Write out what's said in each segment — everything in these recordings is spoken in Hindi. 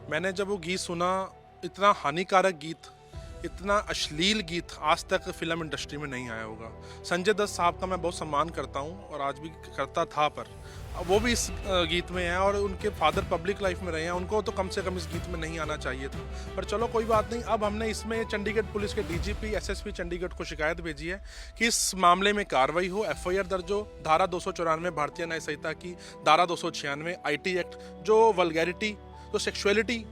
मैंने जब वो गीत सुना, इतना हानिकारक गीत, इतना अश्लील गीत आज तक फिल्म इंडस्ट्री में नहीं आया होगा। संजय दत्त साहब का मैं बहुत सम्मान करता हूँ और आज भी करता था, पर वो भी इस गीत में हैं और उनके फादर पब्लिक लाइफ में रहे हैं, उनको तो कम से कम इस गीत में नहीं आना चाहिए था। पर चलो कोई बात नहीं। अब हमने इसमें चंडीगढ़ पुलिस के डीजीपी एसएसपी चंडीगढ़ को शिकायत भेजी है कि इस मामले में कार्रवाई हो, एफआईआर दर्ज हो। धारा 294 भारतीय न्याय संहिता की, धारा 296 आईटी एक्ट, जो वल्गैरिटी, जो सेक्सुअलिटी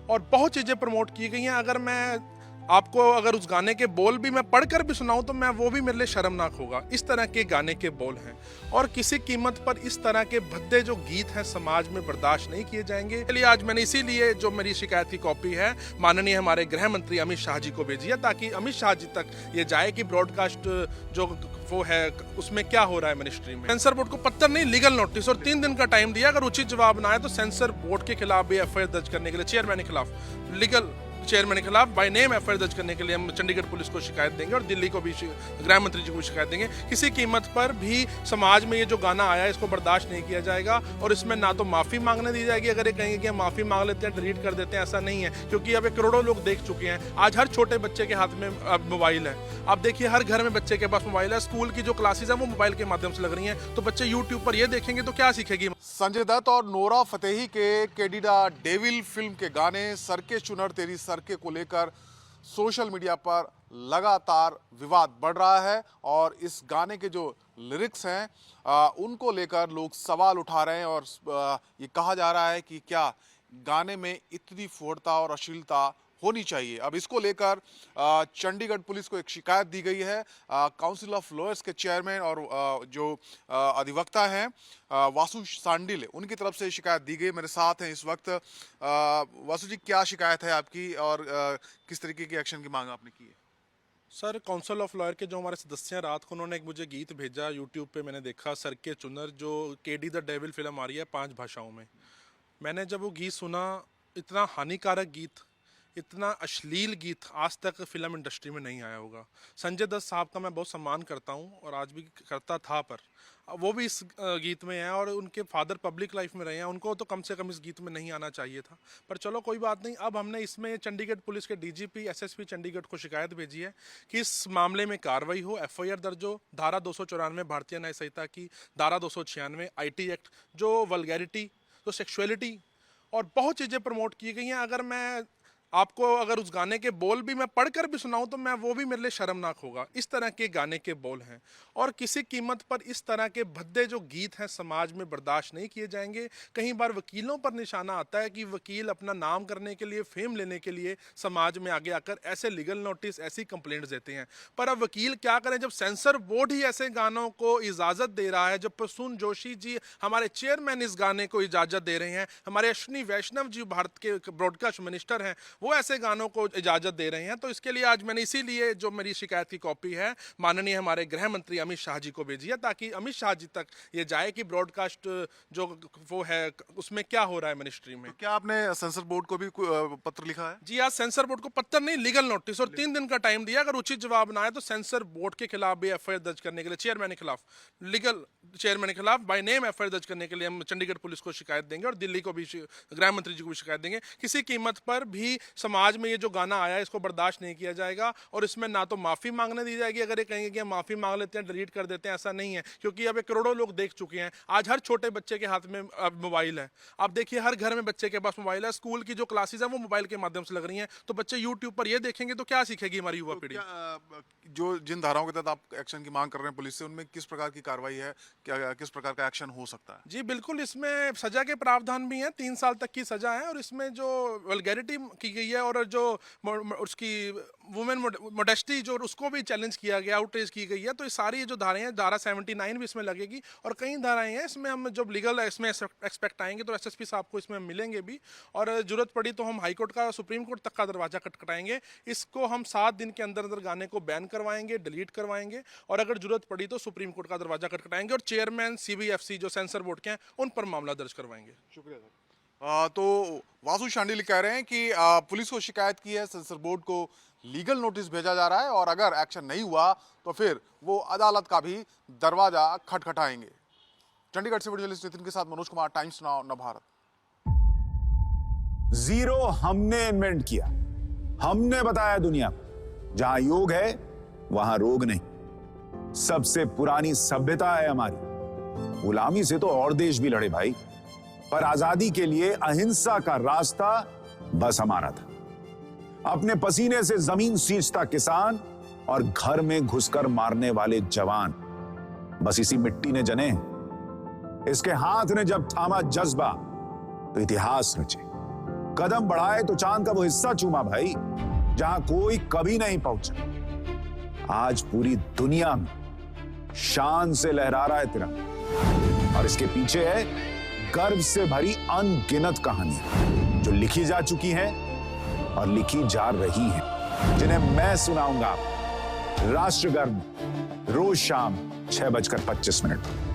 और बहुत चीज़ें प्रमोट की गई हैं। अगर मैं आपको अगर उस गाने के बोल भी मैं पढ़कर भी सुनाऊं तो मैं वो भी मेरे लिए शर्मनाक होगा। इस तरह के गाने के बोल हैं और किसी कीमत पर इस तरह के भद्दे जो गीत हैं समाज में बर्दाश्त नहीं किए जाएंगे। इसलिए आज मैंने इसीलिए जो मेरी शिकायत की कॉपी है माननीय हमारे गृह मंत्री अमित शाह जी को भेजी है, ताकि अमित शाह जी तक ये जाए कि ब्रॉडकास्ट जो वो है उसमें क्या हो रहा है मिनिस्ट्री में। सेंसर बोर्ड को पत्र नहीं, लीगल नोटिस और 3 दिन का टाइम दिया। अगर उचित जवाब ना आए तो सेंसर बोर्ड के खिलाफ भी एफआईआर दर्ज करने के लिए, चेयरमैन के खिलाफ, लीगल चेयरमैन के खिलाफ बाय नेम एफआईआर दर्ज करने के लिए हम चंडीगढ़ पुलिस को शिकायत देंगे और दिल्ली को भी गृह मंत्री जी को शिकायत देंगे। किसी कीमत पर भी समाज में ये जो गाना आया है इसको बर्दाश्त नहीं किया जाएगा और इसमें ना तो माफ़ी मांगने दी जाएगी। अगर ये कहेंगे कि हम माफ़ी मांग लेते हैं, डिलीट कर देते हैं, ऐसा नहीं है, क्योंकि अब करोड़ों लोग देख चुके हैं। आज हर छोटे बच्चे के हाथ में अब मोबाइल है। आप देखिए हर घर में बच्चे के पास मोबाइल है। स्कूल की जो क्लासेज है वो मोबाइल के माध्यम से लग रही हैं, तो बच्चे यूट्यूब पर ये देखेंगे तो क्या सीखेगी। संजय दत्त और नोरा फतेही के कैडिडा डेविल फिल्म के गाने सर के चुनर तेरी सर के को लेकर सोशल मीडिया पर लगातार विवाद बढ़ रहा है और इस गाने के जो लिरिक्स हैं उनको लेकर लोग सवाल उठा रहे हैं और ये कहा जा रहा है कि क्या गाने में इतनी फोड़ता और अश्लीलता होनी चाहिए। अब इसको लेकर चंडीगढ़ पुलिस को एक शिकायत दी गई है। काउंसिल ऑफ लॉयर्स के चेयरमैन और जो अधिवक्ता हैं वासु सांडिल, उनकी तरफ से शिकायत दी गई। मेरे साथ हैं इस वक्त वासु जी, क्या शिकायत है आपकी और किस तरीके की एक्शन की मांग आपने की है? सर, काउंसिल ऑफ लॉयर के जो हमारे सदस्य हैं, रात को उन्होंने एक मुझे गीत भेजा, यूट्यूब पे मैंने देखा, सर के चुनर, जो केडी द डेविल फिल्म आ रही है 5 भाषाओं में। मैंने जब वो गीत सुना, इतना हानिकारक गीत, इतना अश्लील गीत आज तक फिल्म इंडस्ट्री में नहीं आया होगा। संजय दत्त साहब का मैं बहुत सम्मान करता हूँ और आज भी करता था, पर वो भी इस गीत में हैं और उनके फादर पब्लिक लाइफ में रहे हैं, उनको तो कम से कम इस गीत में नहीं आना चाहिए था। पर चलो कोई बात नहीं। अब हमने इसमें चंडीगढ़ पुलिस के डीजीपी एसएसपी चंडीगढ़ को शिकायत भेजी है कि इस मामले में कार्रवाई हो, एफआईआर दर्ज हो। धारा 294 भारतीय न्याय संहिता की, धारा 296 आईटी एक्ट, जो वल्गैरिटी, जो सेक्सुअलिटी और बहुत चीज़ें प्रमोट की गई हैं। अगर मैं आपको अगर उस गाने के बोल भी मैं पढ़कर भी सुनाऊं तो मैं वो भी मेरे लिए शर्मनाक होगा। इस तरह के गाने के बोल हैं और किसी कीमत पर इस तरह के भद्दे जो गीत हैं समाज में बर्दाश्त नहीं किए जाएंगे। कई बार वकीलों पर निशाना आता है कि वकील अपना नाम करने के लिए, फेम लेने के लिए समाज में आगे आकर ऐसे लीगल नोटिस, ऐसी कंप्लेंट्स देते हैं। पर अब वकील क्या करें जब सेंसर बोर्ड ही ऐसे गानों को इजाज़त दे रहा है, जब प्रसून जोशी जी हमारे चेयरमैन इस गाने को इजाज़त दे रहे हैं, हमारे अश्विनी वैष्णव जी भारत के ब्रॉडकास्ट मिनिस्टर हैं, वो ऐसे गानों को इजाजत दे रहे हैं। तो इसके लिए आज मैंने इसीलिए जो मेरी शिकायत की कॉपी है माननीय हमारे गृह मंत्री अमित शाह जी को भेजी है, ताकि अमित शाह जी तक ये जाए कि ब्रॉडकास्ट जो वो है उसमें क्या हो रहा है मिनिस्ट्री में। तो क्या आपने सेंसर बोर्ड को भी पत्र लिखा है? जी, आज सेंसर बोर्ड को पत्र नहीं, लीगल नोटिस और 3 दिन का टाइम दिया। अगर उचित जवाब ना आए तो सेंसर बोर्ड के खिलाफ भी एफआईआर दर्ज करने के लिए, चेयरमैन के खिलाफ, लीगल चेयरमैन के खिलाफ बाय नेम एफआईआर दर्ज करने के लिए हम चंडीगढ़ पुलिस को शिकायत देंगे और दिल्ली को भी गृह मंत्री जी को भी शिकायत देंगे। किसी कीमत पर भी समाज में ये जो गाना आया है इसको बर्दाश्त नहीं किया जाएगा और इसमें ना तो माफ़ी मांगने दी जाएगी। अगर ये कहेंगे कि हम माफ़ी मांग लेते हैं, डिलीट कर देते हैं, ऐसा नहीं है, क्योंकि अब करोड़ों लोग देख चुके हैं। आज हर छोटे बच्चे के हाथ में अब मोबाइल है। आप देखिए हर घर में बच्चे के पास मोबाइल है। स्कूल की जो क्लासेज है वो मोबाइल के माध्यम से लग रही हैं, तो बच्चे यूट्यूब पर ये देखेंगे तो क्या सीखेगी हमारी युवा पीढ़ी। जो जिन धाराओं के तहत आप एक्शन की मांग कर रहे हैं पुलिस से, उनमें किस प्रकार की कार्रवाई है, क्या किस प्रकार का एक्शन हो सकता है? जी बिल्कुल, इसमें सजा के प्रावधान भी हैं, 3 साल तक की सजा है और इसमें जो वल्गैरिटी की गई है और जो उसकी वुमेन मोडेस्टी जो उसको भी चैलेंज किया गया, आउटरीच की गई है, तो ये सारी जो धाराएं हैं, धारा 79 भी इसमें लगेगी और कई धाराएं हैं इसमें। हम जब लीगल इसमें एक्सपेक्ट आएंगे तो एसएसपी साहब को इसमें मिलेंगे भी और जरूरत पड़ी तो हम हाईकोर्ट का, सुप्रीम कोर्ट तक का दरवाजा खटखटाएंगे। इसको हम 7 दिन के अंदर अंदर गाने को बैन करवाएंगे, डिलीट करवाएंगे और अगर जरूरत पड़ी तो सुप्रीम कोर्ट का दरवाजा खटखटाएंगे और चेयरमैन सीबीएफसी जो सेंसर बोर्ड के हैं उन पर मामला दर्ज करवाएंगे। शुक्रिया सर। तो वासु शांडिल कह रहे हैं कि पुलिस को शिकायत की है, सेंसर बोर्ड को लीगल नोटिस भेजा जा रहा है और अगर एक्शन नहीं हुआ तो फिर वो अदालत का भी दरवाजा खटखटाएंगे। चंडीगढ़ से वीडियो जर्नलिस्ट नितिन के साथ मनोज कुमार, टाइम्स नाउ, नव भारत। जीरो हमने इन्वेंट किया, हमने बताया दुनिया को, जहां योग है वहां रोग नहीं। सबसे पुरानी सभ्यता है हमारी। गुलामी से तो और देश भी लड़े भाई, पर आजादी के लिए अहिंसा का रास्ता बस हमारा था। अपने पसीने से जमीन सींचता किसान और घर में घुसकर मारने वाले जवान, बस इसी मिट्टी ने जने हैं। इसके हाथ ने जब थामा जज्बा तो इतिहास रचे। कदम बढ़ाए तो चांद का वो हिस्सा चूमा भाई, जहां कोई कभी नहीं पहुंचा। आज पूरी दुनिया में शान से लहरा रहा है तिरंगा, और इसके पीछे है गर्व से भरी अनगिनत कहानियां जो लिखी जा चुकी हैं और लिखी जा रही हैं, जिन्हें मैं सुनाऊंगा राष्ट्रगर्व रोज शाम 6:25 पर।